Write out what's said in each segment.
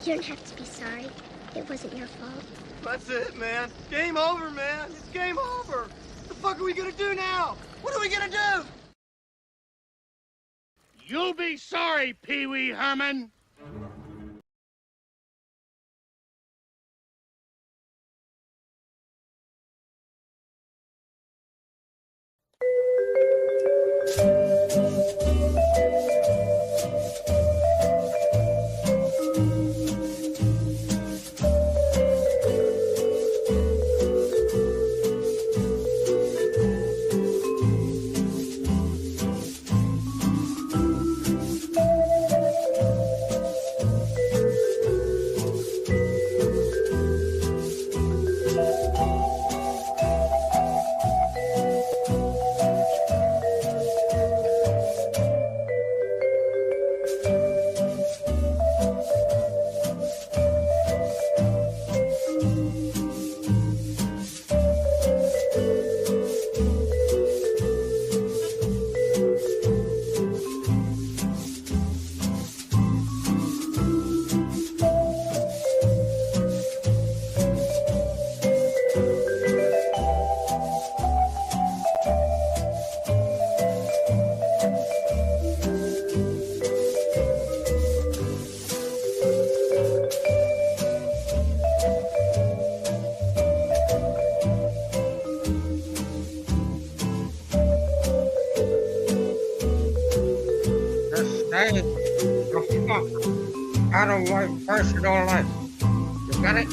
You don't have to be sorry. It wasn't your fault. That's it, man. Game over, man. It's game over. What the fuck are we gonna do now? What are we gonna do? You'll be sorry, Pee Wee Herman. Stay the fuck out of my personal life. You got it?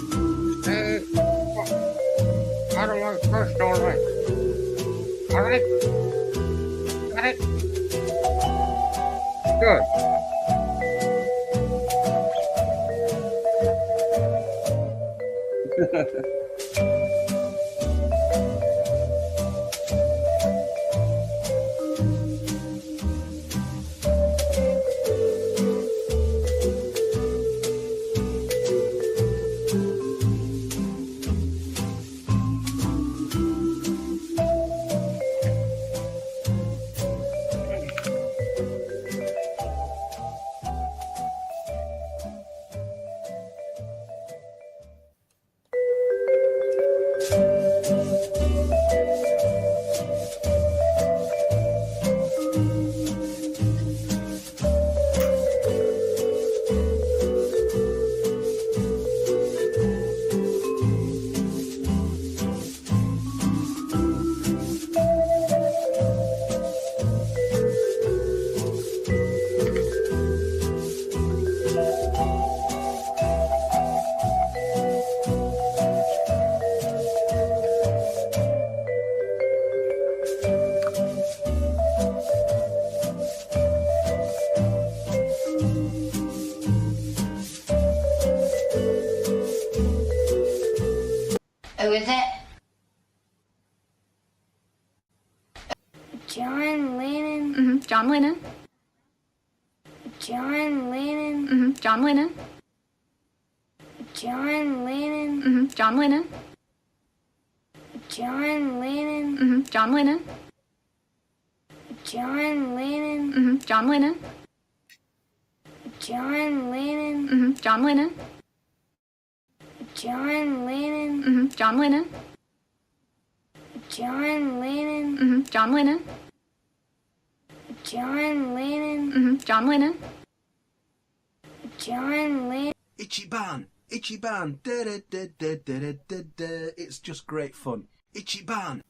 Stay the fuck out of my personal life. Alright? Got it? Good. Who is it? John Lennon. John Lennon. John Lennon. John Lennon. John Lennon. John Lennon. John Lennon. John Lennon. John Lennon. John Lennon. John Lennon. John Lennon. John Lennon. John Lennon. John Lennon. John Lennon. John Lennon. John Lennon. John Lennon. Ichiban, Ichiban, da da da da da da da. It's just great fun. Ichiban.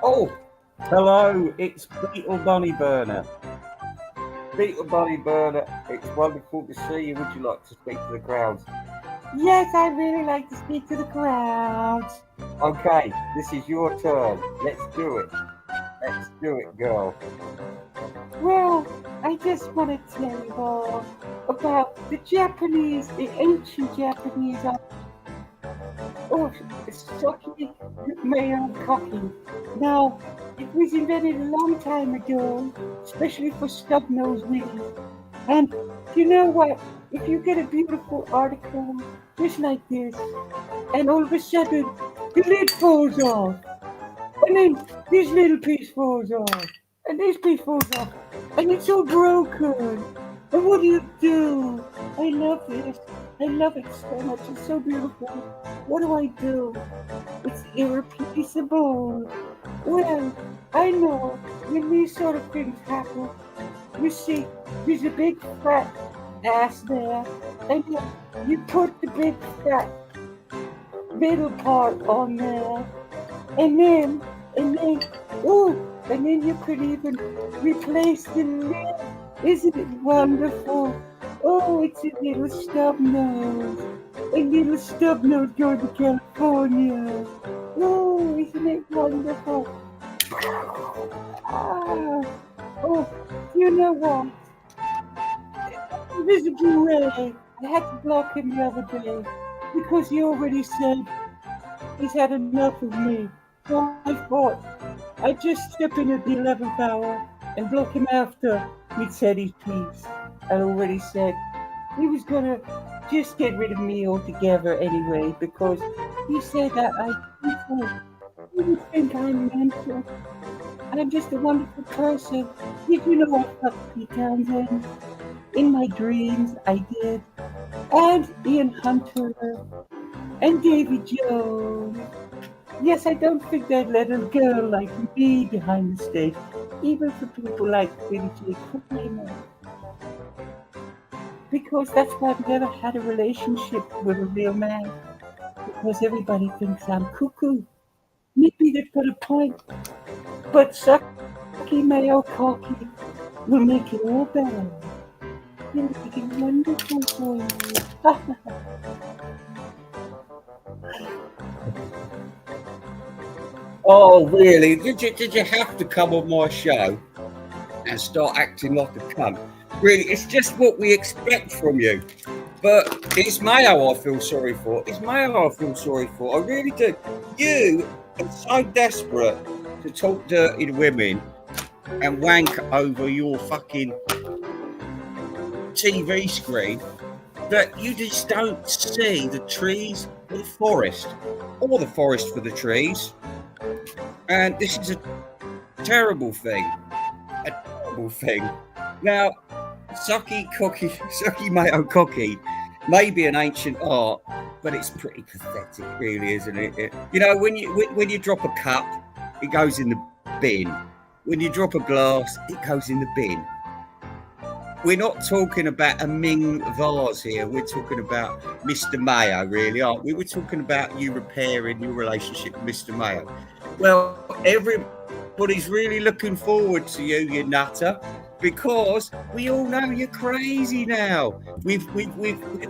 Oh, hello, it's Beetle Bunny Burner. Beetle Bunny Burner, it's wonderful to see you. Would you like to speak to the crowds? Yes, I'd really like to speak to the crowds. Okay, this is your turn. Let's do it. Let's do it, girl. Well, I just want to tell you all about the ancient Japanese SUKKIMAYO KOKKI. Now, it was invented a long time ago, especially for stub-nosed ladies. And you know what? If you get a beautiful article just like this, and all of a sudden the lid falls off, and then this little piece falls off, and this piece falls off, and it's all broken. And what do? I love this. I love it so much. It's so beautiful. What do? It's irreplaceable. Well, I know when these sort of things happen, you see, there's a big fat ass there, and you put the big fat middle part on there, and then you could even replace the lid. Isn't it wonderful? Oh, it's a little stub nose. A little stub nose going to California. Oh, isn't it wonderful? Oh, you know what? Invisible Ray, I had to block him the other day because he already said he's had enough of me. So I thought I'd just step in at the 11th hour and block him after he'd said his piece. I already said he was gonna just get rid of me altogether anyway because he said that he would think I'm mental. I'm just a wonderful person. Did you know I fucked Pete Townsend? In my dreams, I did. And Ian Hunter. And Davy Jones. Yes, I don't think they'd let a girl like me behind the stage, even for people like Billy J. Kramer. Because that's why I've never had a relationship with a real man. Because everybody thinks I'm cuckoo. Maybe they've got a point. But SUKKIMAYO KOKKI will make it all better. He'll make it wonderful for you. Oh, really? Did you have to come on my show and start acting like a cunt? Really, it's just what we expect from you. But it's Mayo I feel sorry for. It's Mayo I feel sorry for. I really do. You are so desperate to talk dirty to women and wank over your fucking TV screen that you just don't see the trees or the forest, or the forest for the trees. And this is a terrible thing. A terrible thing. Now, SUKKIMAYO KOKKI may be an ancient art, but it's pretty pathetic, really, isn't it? You know, when you drop a cup, it goes in the bin. When you drop a glass, it goes in the bin. We're not talking about a Ming vase here. We're talking about Mr. Mayo, really, aren't we? We're talking about you repairing your relationship with Mr. Mayo. Well, everybody's really looking forward to you, you nutter, because we all know you're crazy now. We've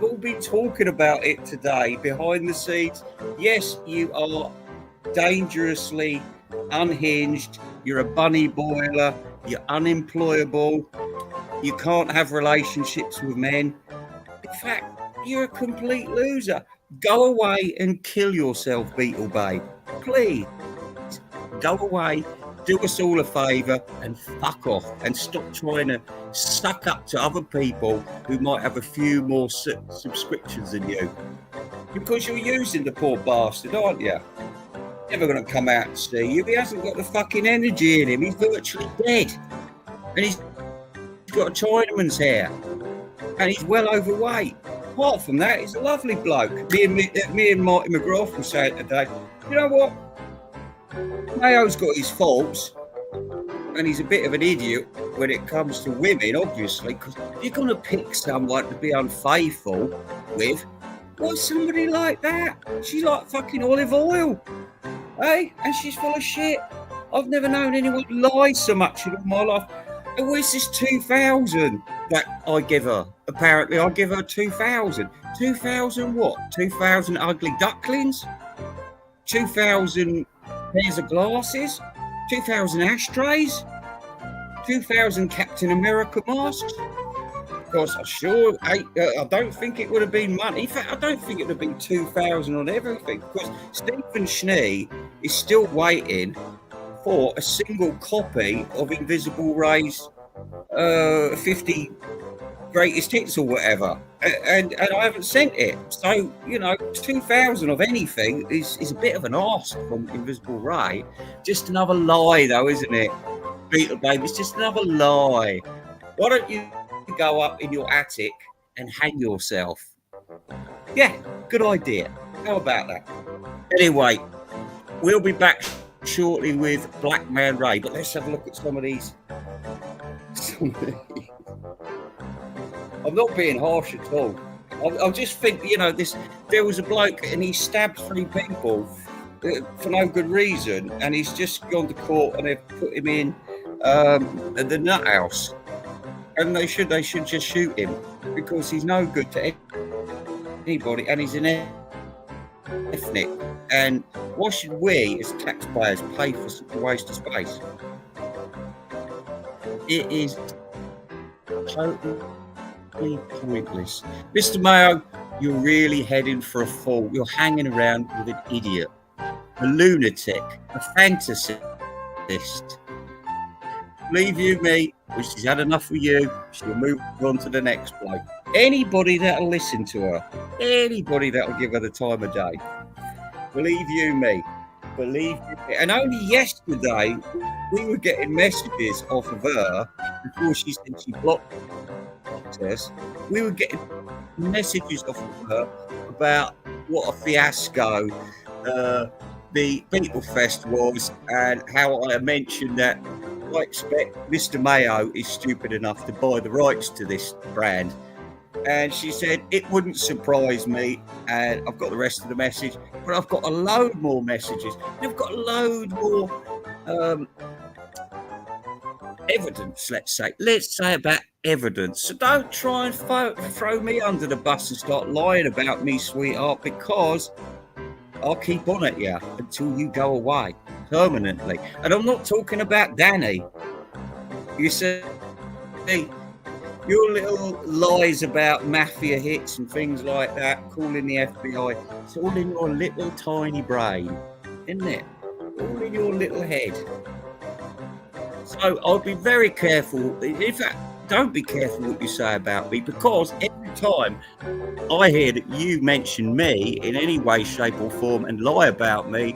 all been talking about it today behind the scenes. Yes, you are dangerously unhinged. You're a bunny boiler. You're unemployable. You can't have relationships with men. In fact, you're a complete loser. Go away and kill yourself, Beetle Babe. Please. Go away, do us all a favour and fuck off and stop trying to suck up to other people who might have a few more subscriptions than you. Because you're using the poor bastard, aren't you? Never going to come out and see you. He hasn't got the fucking energy in him. He's virtually dead. And he's got a Chinaman's hair. And he's well overweight. Apart from that, he's a lovely bloke. Me and Marty McGrath were saying today, you know what? Mayo's got his faults, and he's a bit of an idiot when it comes to women, obviously, because if you're going to pick someone to be unfaithful with, why somebody like that? She's like fucking olive oil, eh? And she's full of shit. I've never known anyone lie so much in all my life. And where's this 2,000 that I give her? Apparently, I give her 2,000. 2,000 what? 2,000 ugly ducklings? 2,000 pairs of glasses? 2,000 ashtrays? 2,000 Captain America masks? Because I don't think it would have been money. In fact, I don't think it would have been 2,000 on everything. Because Stephen Schnee is still waiting for a single copy of Invisible Ray's 50 greatest hits or whatever, and I haven't sent it. So 2,000 of anything is a bit of an ask from Invisible Ray. Just another lie, though, isn't it, Beetle Baby? It's just another lie. Why don't you go up in your attic and hang yourself? Yeah, good idea. How about that? Anyway, we'll be back shortly with Black Man Ray, but let's have a look at some of these. I'm not being harsh at all. I just think, there was a bloke and he stabbed 3 people for no good reason, and he's just gone to court and they've put him in the nut house, and they should just shoot him because he's no good to anybody, and he's an ethnic. And why should we as taxpayers pay for such a waste of space? It is totally pointless. Mr. Mayo, you're really heading for a fall. You're hanging around with an idiot, a lunatic, a fantasist. Believe you me, when she's had enough of you, she'll move on to the next bloke. Anybody that'll listen to her, anybody that'll give her the time of day. Believe you me. Believe me. And only yesterday, we were getting messages off of her before she said she blocked us. We were getting messages off of her about what a fiasco the Beetle Fest was, and how I mentioned that I expect Mr. Mayo is stupid enough to buy the rights to this brand. And she said, it wouldn't surprise me. And I've got the rest of the message, but I've got a load more messages. And I've got a load more evidence, let's say about evidence. So don't try and throw me under the bus and start lying about me, sweetheart, because I'll keep on at you until you go away permanently. And I'm not talking about Danny. You see, your little lies about mafia hits and things like that, calling the FBI, it's all in your little tiny brain, isn't it? All in your little head. So I'll be very careful. In fact, don't be careful what you say about me, because every time I hear that you mention me in any way, shape or form and lie about me,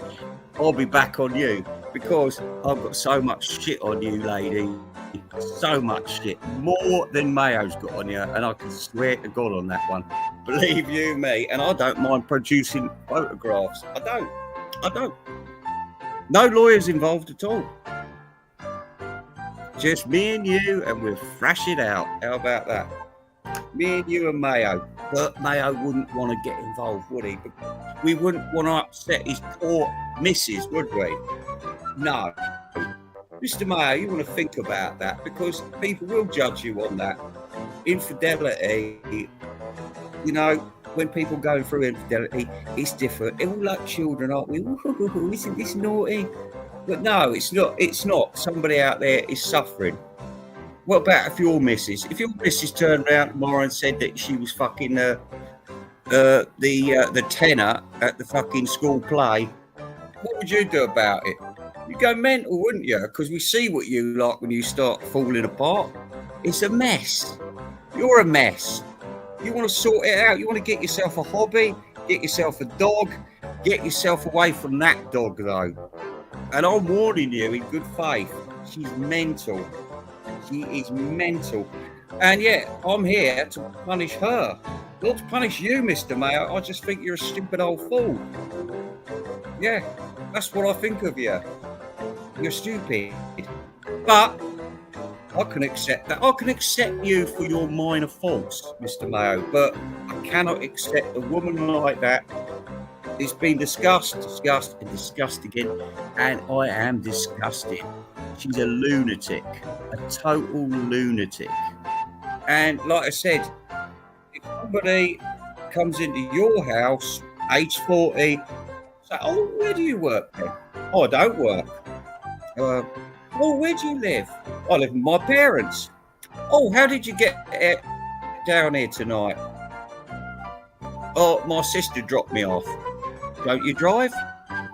I'll be back on you, because I've got so much shit on you, lady. So much shit, more than Mayo's got on you, and I can swear to God on that one. Believe you me. And I don't mind producing photographs. I don't. No lawyers involved at all. Just me and you, and we'll thrash it out. How about that? Me and you and Mayo. But Mayo wouldn't want to get involved, would he? We wouldn't want to upset his poor missus, would we? No. Mr. Mayo, you want to think about that, because people will judge you on that. Infidelity, when people go through infidelity, it's different. They're all like children, aren't we? Ooh, isn't this naughty? But no, it's not. It's not. Somebody out there is suffering. What about if your missus turned around tomorrow and said that she was fucking the tenor at the fucking school play? What would you do about it? You'd go mental, wouldn't you? Because we see what you like when you start falling apart. It's a mess. You're a mess. You want to sort it out. You want to get yourself a hobby, get yourself a dog, get yourself away from that dog, though. And I'm warning you in good faith, she's mental. She is mental. And yet, I'm here to punish her. Not to punish you, Mr. Mayo. I just think you're a stupid old fool. Yeah, that's what I think of you. You're stupid. But I can accept that. I can accept you for your minor faults, Mr. Mayo, but I cannot accept a woman like that it's been discussed and discussed again, and I am disgusted. She's a lunatic, a total lunatic. And like I said, if somebody comes into your house, age 40, say, oh, where do you work then? Oh, I don't work. Oh, where do you live? I live with my parents. Oh, how did you get down here tonight? Oh, my sister dropped me off. Don't you drive?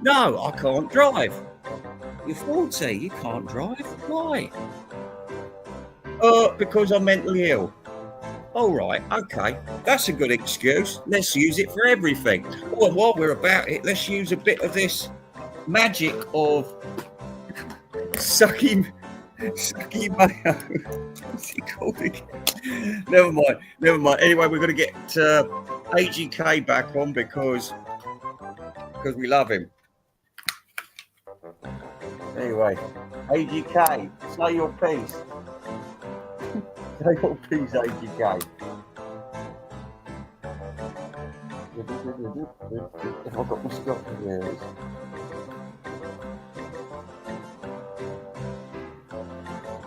No, I can't drive. You're 40, you can't drive. Why? Because I'm mentally ill. All right, okay. That's a good excuse. Let's use it for everything. Oh, and while we're about it, let's use a bit of this magic of SUKKIMAYO. What's it called again? Never mind. Anyway, we're going to get AGK back on because we love him. Anyway, AGK, say your piece. Say your piece, AGK. If I've got my stuff here.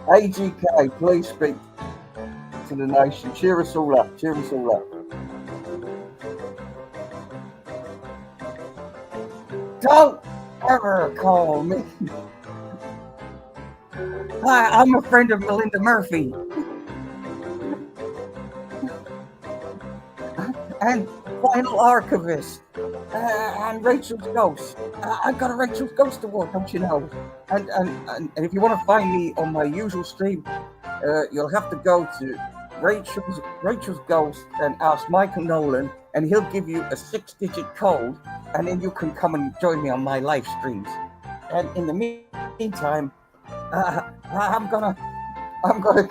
AGK, please speak to the nation. Cheer us all up. Cheer us all up. Don't ever call me. Hi, I'm a friend of Melinda Murphy. And Final Archivist. And Rachel's Ghost. I've got a Rachel's Ghost award, don't you know? And if you want to find me on my usual stream, you'll have to go to Rachel's Ghost and ask Michael Nolan, and he'll give you a 6-digit code, and then you can come and join me on my live streams. And in the meantime, I'm gonna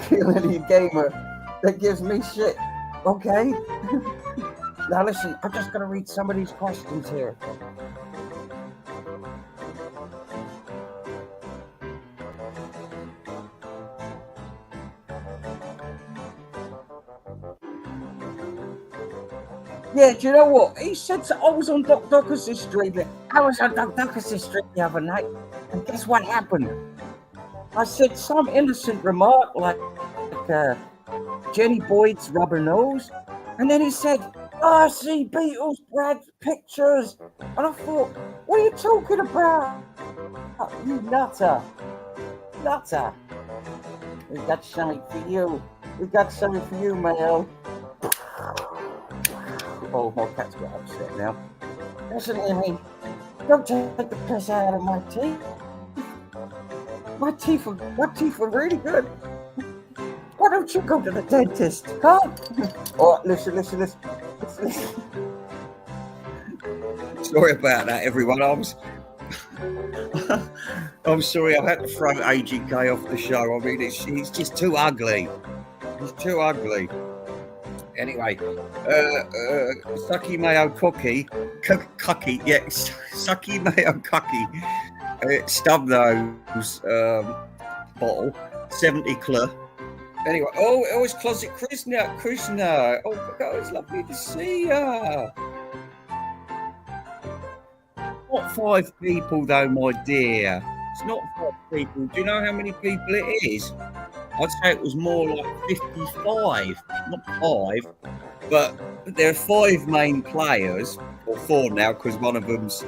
kill any gamer that gives me shit. Okay? Now listen, I'm just gonna read some of these questions here. Yeah, do you know what? He said I was on Doc Duckers' stream. I was on Doc Duckers' stream the other night, and guess what happened? I said some innocent remark like Jenny Boyd's rubber nose, and then he said, I see Beatles Brad pictures. And I thought, what are you talking about? You nutter. Nutter. We got something for you. We got something for you, Mayo. Oh, my cat's got upset now. Listen to me. Don't take the piss out of my teeth. My teeth are really good. Why don't you go to the dentist, huh? Oh, listen. Sorry about that, everyone. I'm sorry. I had to throw AGK off the show. I mean, he's just too ugly. He's too ugly. Anyway, SUKKIMAYO KOKKI, yeah, SUKKIMAYO KOKKI, stub nose bottle, 70 cl. Anyway, oh, it's Closet Krishna. Oh my God, it's lovely to see ya. Not 5 people though, my dear. It's not 5 people. Do you know how many people it is? I'd say it was more like 55, not 5. But there are 5 main players, or 4 now, because one of them's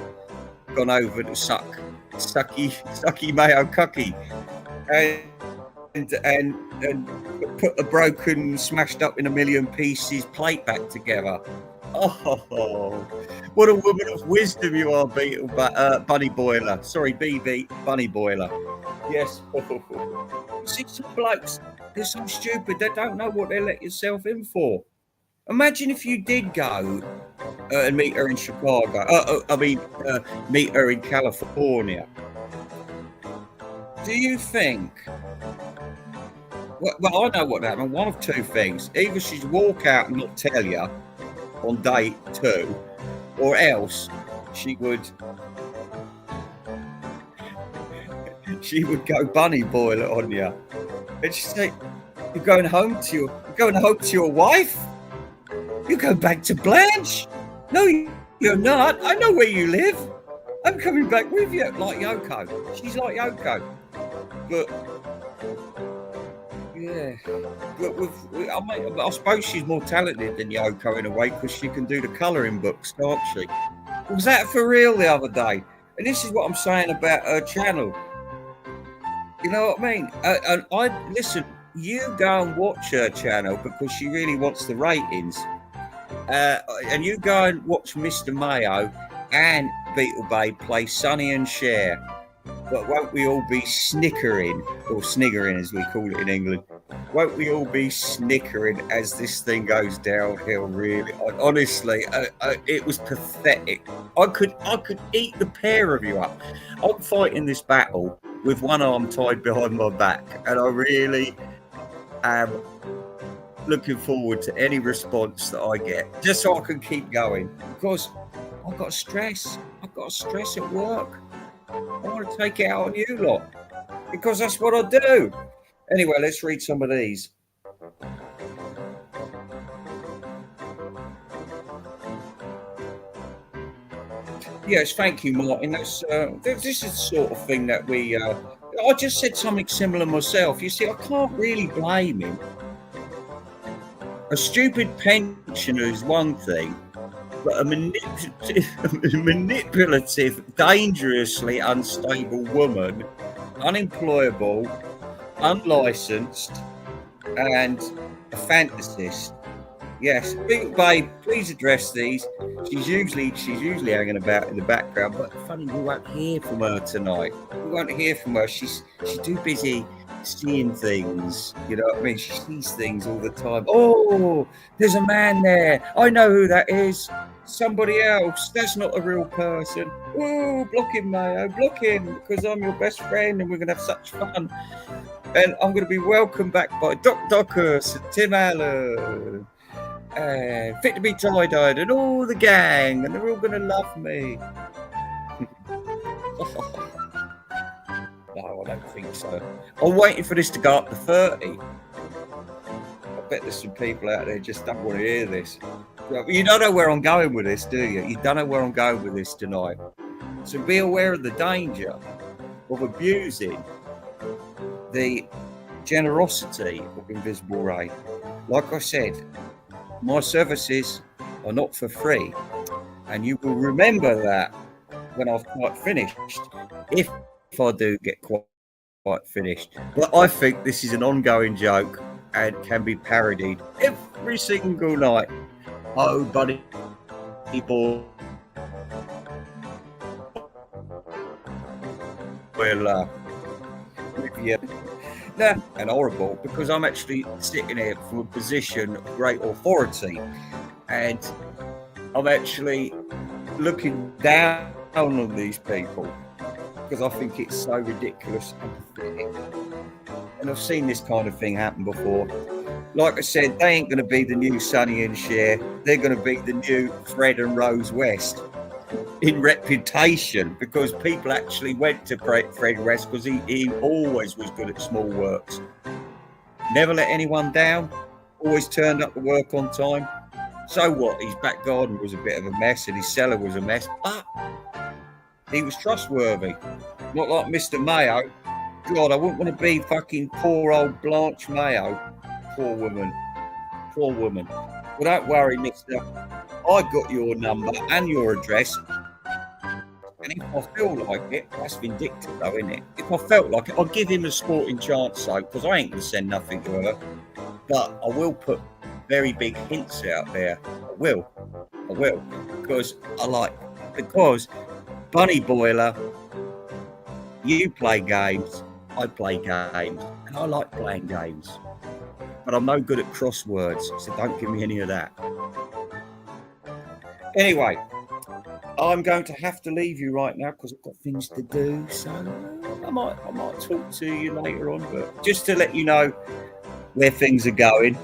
gone over to SUKKIMAYO KOKKI, and put a broken, smashed up in a million pieces plate back together. Oh, what a woman of wisdom you are, Bunny Boiler. Sorry, BB, Bunny Boiler. Yes. See, some blokes, they're so stupid, they don't know what they let yourself in for. Imagine if you did go and meet her in Chicago. Meet her in California. Do you think? Well, I know what happened. One of 2 things. Either she'd walk out and not tell you on date 2, or else she would go bunny boiler on you, and she'd say, "You're going home to your wife? You go back to Blanche? No, You're not. I know where you live. I'm coming back with you, like Yoko. She's like Yoko. But yeah, I suppose she's more talented than Yoko in a way because she can do the colouring books, can't she? Was that for real the other day? And this is what I'm saying about her channel. You know what I mean? And I listen. You go and watch her channel because she really wants the ratings. And you go and watch Mr. Mayo and Beetle Babe play Sonny and Cher. But won't we all be snickering, or sniggering as we call it in England? Won't we all be snickering as this thing goes downhill? Really, honestly, it was pathetic. I could eat the pair of you up. I'm fighting this battle with one arm tied behind my back, and I really am looking forward to any response that I get, just so I can keep going. Because I've got stress. I've got stress at work. I want to take it out on you lot because that's what I do. Anyway, let's read some of these. Yes, thank you, Martin. This is the sort of thing that we. I just said something similar myself. You see, I can't really blame him. A stupid pensioner is one thing. But a manipulative, dangerously unstable woman, unemployable, unlicensed, and a fantasist. Yes, Big Babe, please address these. She's usually hanging about in the background, but funny, we won't hear from her tonight. We won't hear from her. She's too busy seeing things, you know what I mean? She sees things all the time. Oh, there's a man there. I know who that is. Somebody else. That's not a real person. Oh, block him, Mayo. Block him because I'm your best friend and we're going to have such fun. And I'm going to be welcomed back by Doc Docus and Tim Allen and Fit to be Tie-Dyed and all the gang, and they're all going to love me. No, I don't think so. I'm waiting for this to go up to 30. I bet there's some people out there just don't want to hear this. You don't know where I'm going with this, do you? You don't know where I'm going with this tonight. So be aware of the danger of abusing the generosity of Invisible Ray. Like I said, my services are not for free. And you will remember that when I've quite finished. If I do get quite finished. But I think this is an ongoing joke and can be parodied every single night. Oh, buddy, people. Well, yeah. Nah, and horrible because I'm actually sitting here from a position of great authority and I'm actually looking down on these people because I think it's so ridiculous and pathetic. And I've seen this kind of thing happen before. Like I said, they ain't going to be the new Sonny and Cher. They're going to be the new Fred and Rose West in reputation because people actually went to Fred West because he always was good at small works. Never let anyone down. Always turned up to work on time. So what? His back garden was a bit of a mess and his cellar was a mess. But he was trustworthy. Not like Mr. Mayo. God, I wouldn't want to be fucking poor old Blanche Mayo. Poor woman. Poor woman. Well, don't worry, mister. I got your number and your address. And if I feel like it, that's vindictive though, isn't it? If I felt like it, I'll give him a sporting chance though, because I ain't going to send nothing to her. But I will put very big hints out there. I will. Because Bunny Boiler, you play games, I play games, and I like playing games. But I'm no good at crosswords, so don't give me any of that. Anyway, I'm going to have to leave you right now because I've got things to do. So I might talk to you later on, but just to let you know where things are going.